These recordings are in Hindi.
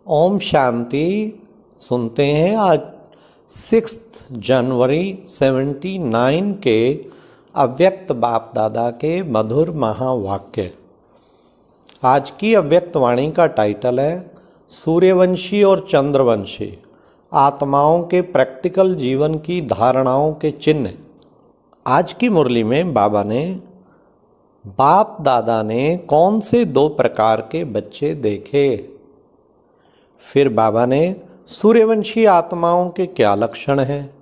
ओम शांति। सुनते हैं आज 6 जनवरी 79 के अव्यक्त बाप दादा के मधुर महावाक्य। आज की अव्यक्त वाणी का टाइटल है सूर्यवंशी और चंद्रवंशी आत्माओं के प्रैक्टिकल जीवन की धारणाओं के चिन्ह। आज की मुरली में बाप दादा ने कौन से 2 प्रकार के बच्चे देखे। फिर बाबा ने सूर्यवंशी आत्माओं के क्या लक्षण हैं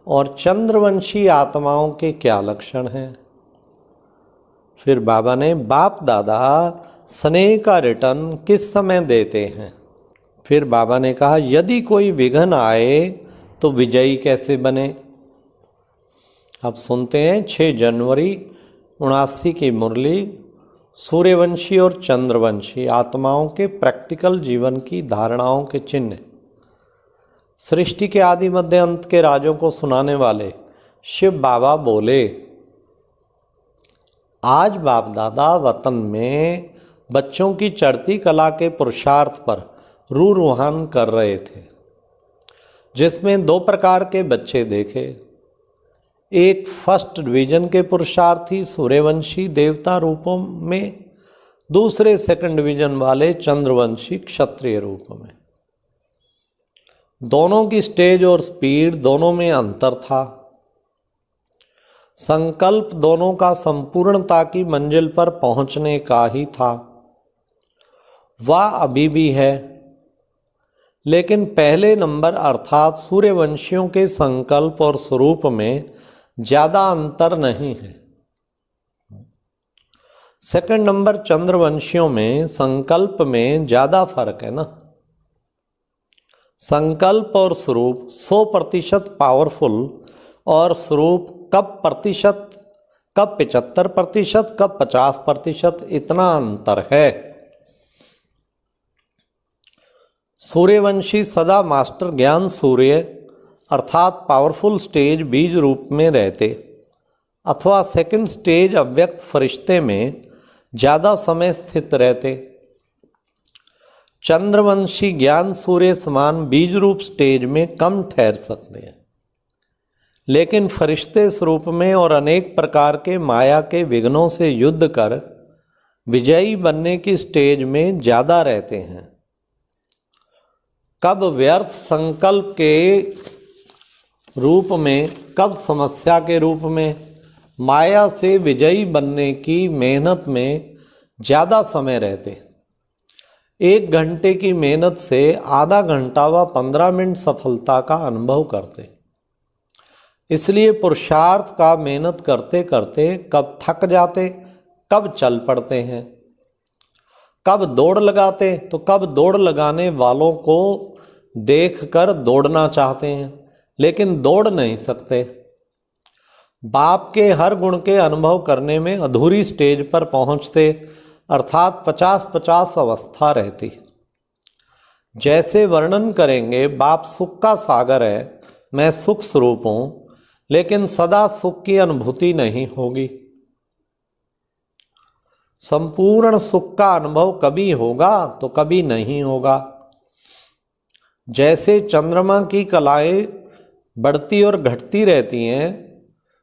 और चंद्रवंशी आत्माओं के क्या लक्षण हैं। फिर बाबा ने बाप दादा स्नेह का रिटर्न किस समय देते हैं। फिर बाबा ने कहा यदि कोई विघ्न आए तो विजयी कैसे बने। अब सुनते हैं 6 जनवरी 79 की मुरली सूर्यवंशी और चंद्रवंशी आत्माओं के प्रैक्टिकल जीवन की धारणाओं के चिन्ह। सृष्टि के आदि मध्य अंत के राजों को सुनाने वाले शिव बाबा बोले, आज बाप दादा वतन में बच्चों की चढ़ती कला के पुरुषार्थ पर रूहान कर रहे थे, जिसमें 2 प्रकार के बच्चे देखे। एक फर्स्ट डिवीजन के पुरुषार्थी सूर्यवंशी देवता रूपों में, दूसरे सेकंड डिवीजन वाले चंद्रवंशी क्षत्रिय रूप में। दोनों की स्टेज और स्पीड दोनों में अंतर था। संकल्प दोनों का संपूर्णता की मंजिल पर पहुंचने का ही था। वह अभी भी है, लेकिन पहले नंबर अर्थात सूर्यवंशियों के संकल्प और स्वरूप में ज्यादा अंतर नहीं है। सेकंड नंबर चंद्रवंशियों में संकल्प में ज्यादा फर्क है ना। संकल्प और स्वरूप 100% पावरफुल और स्वरूप कब 75%, कब 50%, इतना अंतर है। सूर्यवंशी सदा मास्टर ज्ञान सूर्य अर्थात पावरफुल स्टेज बीज रूप में रहते अथवा सेकंड स्टेज अव्यक्त फरिश्ते में ज़्यादा समय स्थित रहते। चंद्रवंशी ज्ञान सूर्य समान बीज रूप स्टेज में कम ठहर सकते हैं, लेकिन फरिश्ते स्वरूप में और अनेक प्रकार के माया के विघ्नों से युद्ध कर विजयी बनने की स्टेज में ज़्यादा रहते हैं। कब व्यर्थ संकल्प के रूप में, कब समस्या के रूप में, माया से विजयी बनने की मेहनत में ज़्यादा समय रहते। 1 घंटे की मेहनत से आधा घंटा व 15 मिनट सफलता का अनुभव करते। इसलिए पुरुषार्थ का मेहनत करते करते कब थक जाते, कब चल पड़ते हैं। कब दौड़ लगाते तो कब दौड़ लगाने वालों को देखकर दौड़ना चाहते हैं, लेकिन दौड़ नहीं सकते। बाप के हर गुण के अनुभव करने में अधूरी स्टेज पर पहुंचते अर्थात 50-50 अवस्था रहती। जैसे वर्णन करेंगे, बाप सुख का सागर है, मैं सुख स्वरूप हूं, लेकिन सदा सुख की अनुभूति नहीं होगी। संपूर्ण सुख का अनुभव कभी होगा तो कभी नहीं होगा। जैसे चंद्रमा की कलाएं बढ़ती और घटती रहती हैं,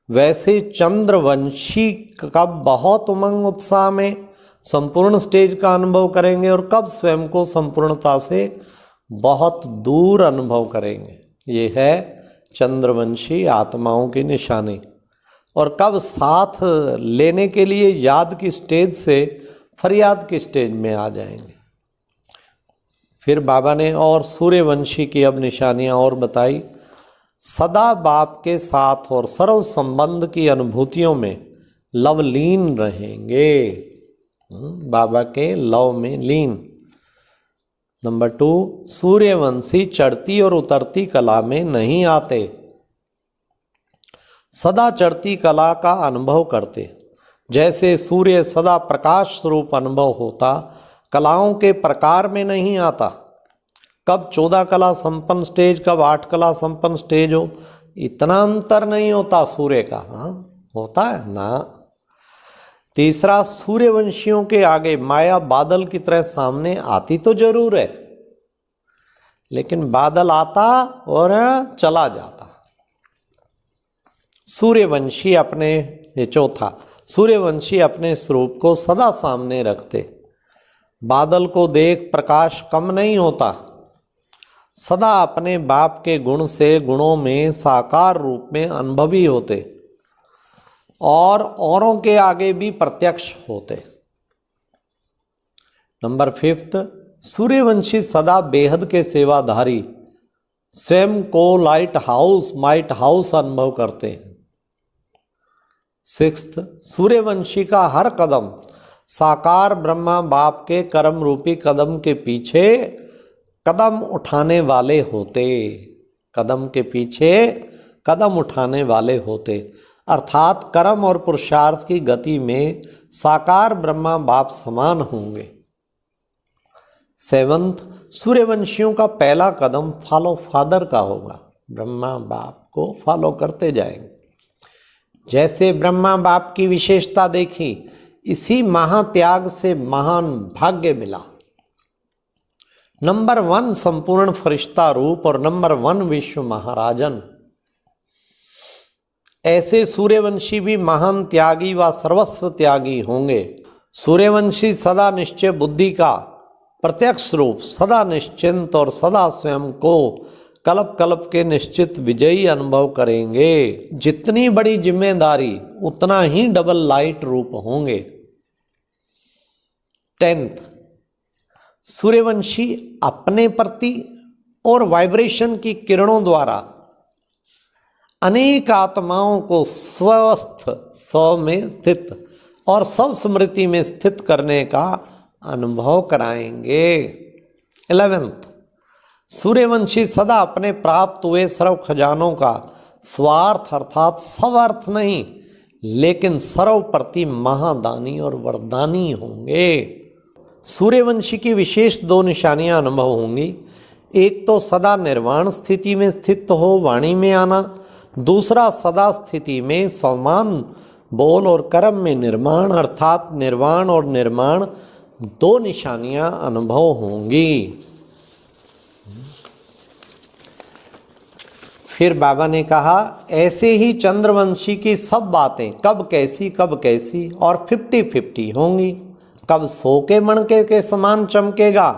वैसे चंद्रवंशी का बहुत उमंग उत्साह में संपूर्ण स्टेज का अनुभव करेंगे और कब स्वयं को संपूर्णता से बहुत दूर अनुभव करेंगे। ये है चंद्रवंशी आत्माओं की निशानी। और कब साथ लेने के लिए याद की स्टेज से फरियाद की स्टेज में आ जाएंगे। फिर बाबा ने और सूर्यवंशी की अब निशानियां और बताई। सदा बाप के साथ और सर्व संबंध की अनुभूतियों में लवलीन रहेंगे, बाबा के लव में लीन। नंबर 2, सूर्यवंशी चढ़ती और उतरती कला में नहीं आते, सदा चढ़ती कला का अनुभव करते। जैसे सूर्य सदा प्रकाश स्वरूप अनुभव होता, कलाओं के प्रकार में नहीं आता। कब 14 कला संपन्न स्टेज, कब 8 कला संपन्न स्टेज हो, इतना अंतर नहीं होता सूर्य का। हाँ होता है ना। तीसरा, सूर्यवंशियों के आगे माया बादल की तरह सामने आती तो जरूर है, लेकिन बादल आता और चला जाता। सूर्यवंशी अपने, ये चौथा, सूर्यवंशी अपने स्वरूप को सदा सामने रखते। बादल को देख प्रकाश कम नहीं होता, सदा अपने बाप के गुण से गुणों में साकार रूप में अनुभवी होते और औरों के आगे भी प्रत्यक्ष होते। नंबर 5, सूर्यवंशी सदा बेहद के सेवाधारी स्वयं को माइट हाउस अनुभव करते हैं। 6, सूर्यवंशी का हर कदम साकार ब्रह्मा बाप के कर्म रूपी कदम के पीछे कदम उठाने वाले होते। कदम के पीछे कदम उठाने वाले होते, अर्थात कर्म और पुरुषार्थ की गति में साकार ब्रह्मा बाप समान होंगे। 7, सूर्यवंशियों का पहला कदम फॉलो फादर का होगा, ब्रह्मा बाप को फॉलो करते जाएंगे। जैसे ब्रह्मा बाप की विशेषता देखी, इसी महात्याग से महान भाग्य मिला। नंबर 1 संपूर्ण फरिश्ता रूप और नंबर 1 विश्व महाराजन। ऐसे सूर्यवंशी भी महान त्यागी व सर्वस्व त्यागी होंगे। सूर्यवंशी सदा निश्चय बुद्धि का प्रत्यक्ष रूप, सदा निश्चिंत और सदा स्वयं को कल्प कल्प के निश्चित विजयी अनुभव करेंगे। जितनी बड़ी जिम्मेदारी उतना ही डबल लाइट रूप होंगे। 10, सूर्यवंशी अपने प्रति और वाइब्रेशन की किरणों द्वारा अनेक आत्माओं को स्वस्थ स्व में स्थित और सब स्मृति में स्थित करने का अनुभव कराएंगे। 11, सूर्यवंशी सदा अपने प्राप्त हुए सर्व खजानों का स्वार्थ अर्थात स्वर्थ नहीं लेकिन सर्व प्रति महादानी और वरदानी होंगे। सूर्यवंशी की विशेष 2 निशानियां अनुभव होंगी। एक तो सदा निर्वाण स्थिति में स्थित हो वाणी में आना, दूसरा सदा स्थिति में समान बोल और कर्म में निर्माण अर्थात निर्वाण और निर्माण 2 निशानियां अनुभव होंगी। फिर बाबा ने कहा ऐसे ही चंद्रवंशी की सब बातें कब कैसी और 50-50 होंगी। कब सो के मणके के समान चमकेगा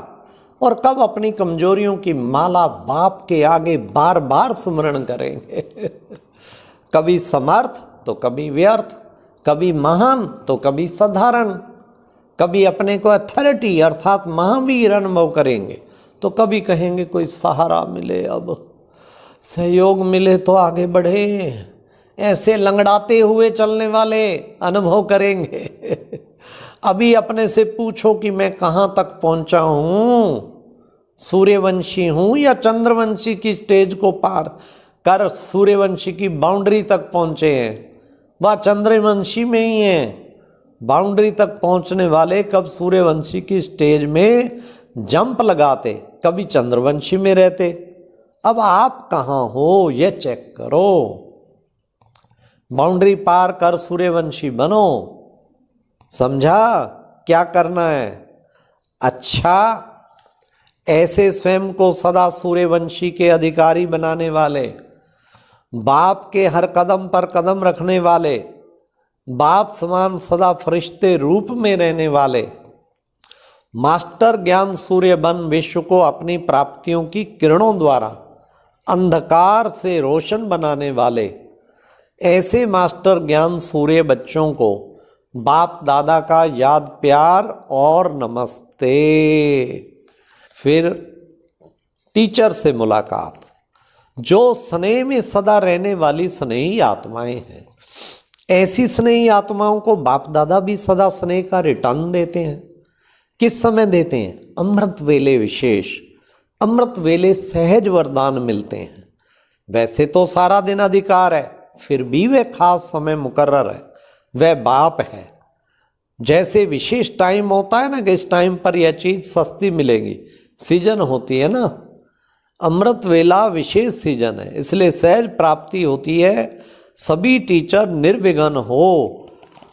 और कब अपनी कमजोरियों की माला बाप के आगे बार बार स्मरण करेंगे। कभी समर्थ तो कभी व्यर्थ, कभी महान तो कभी साधारण, कभी अपने को अथॉरिटी अर्थात महावीर अनुभव करेंगे तो कभी कहेंगे कोई सहारा मिले, अब सहयोग मिले तो आगे बढ़े। ऐसे लंगड़ाते हुए चलने वाले अनुभव करेंगे। अभी अपने से पूछो कि मैं कहाँ तक पहुँचा हूँ, सूर्यवंशी हूँ या चंद्रवंशी की स्टेज को पार कर सूर्यवंशी की बाउंड्री तक पहुँचे हैं, वह चंद्रवंशी में ही हैं। बाउंड्री तक पहुँचने वाले कब सूर्यवंशी की स्टेज में जंप लगाते, कभी चंद्रवंशी में रहते। अब आप कहाँ हो ये चेक करो, बाउंड्री पार कर सूर्यवंशी बनो। समझा क्या करना है? अच्छा, ऐसे स्वयं को सदा सूर्यवंशी के अधिकारी बनाने वाले, बाप के हर कदम पर कदम रखने वाले, बाप समान सदा फरिश्ते रूप में रहने वाले, मास्टर ज्ञान सूर्य बन विश्व को अपनी प्राप्तियों की किरणों द्वारा अंधकार से रोशन बनाने वाले, ऐसे मास्टर ज्ञान सूर्य बच्चों को बाप दादा का याद प्यार और नमस्ते। फिर टीचर से मुलाकात, जो स्नेह में सदा रहने वाली स्नेही आत्माएं हैं। ऐसी स्नेही आत्माओं को बाप दादा भी सदा स्नेह का रिटर्न देते हैं। किस समय देते हैं? अमृत वेले विशेष, अमृत वेले सहज वरदान मिलते हैं। वैसे तो सारा दिन अधिकार है, फिर भी वह खास समय मुकर्रर है, वह बाप है। जैसे विशेष टाइम होता है ना कि इस टाइम पर यह चीज सस्ती मिलेगी, सीजन होती है ना, अमृत वेला विशेष सीजन है, इसलिए सहज प्राप्ति होती है। सभी टीचर निर्विघ्न हो।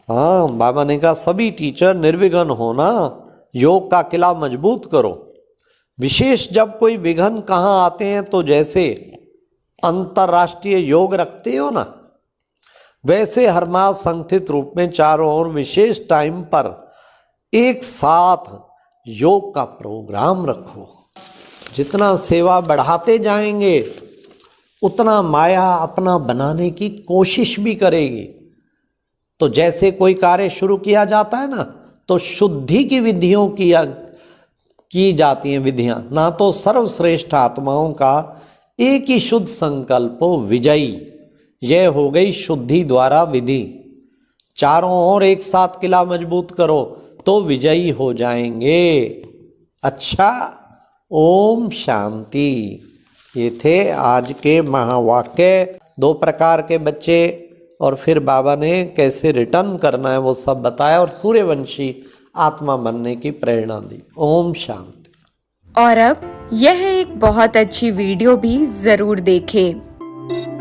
हाँ, बाबा ने कहा सभी टीचर निर्विघ्न हो ना, योग का किला मजबूत करो। विशेष जब कोई विघ्न कहाँ आते हैं तो जैसे अंतर्राष्ट्रीय योग रखते हो ना, वैसे हर मास संगठित रूप में चारों ओर विशेष टाइम पर एक साथ योग का प्रोग्राम रखो। जितना सेवा बढ़ाते जाएंगे उतना माया अपना बनाने की कोशिश भी करेगी। तो जैसे कोई कार्य शुरू किया जाता है ना, तो शुद्धि की विधियों की जाती हैं विधियां, ना तो सर्वश्रेष्ठ आत्माओं का एक ही शुद्ध संकल्पो विजयी। यह हो गई शुद्धि द्वारा विधि। चारों ओर एक साथ किला मजबूत करो तो विजयी हो जाएंगे। अच्छा, ओम शांति। ये थे आज के महावाक्य। 2 प्रकार के बच्चे और फिर बाबा ने कैसे रिटर्न करना है वो सब बताया और सूर्यवंशी आत्मा बनने की प्रेरणा दी। ओम शांति। और अब यह एक बहुत अच्छी वीडियो भी जरूर देखें।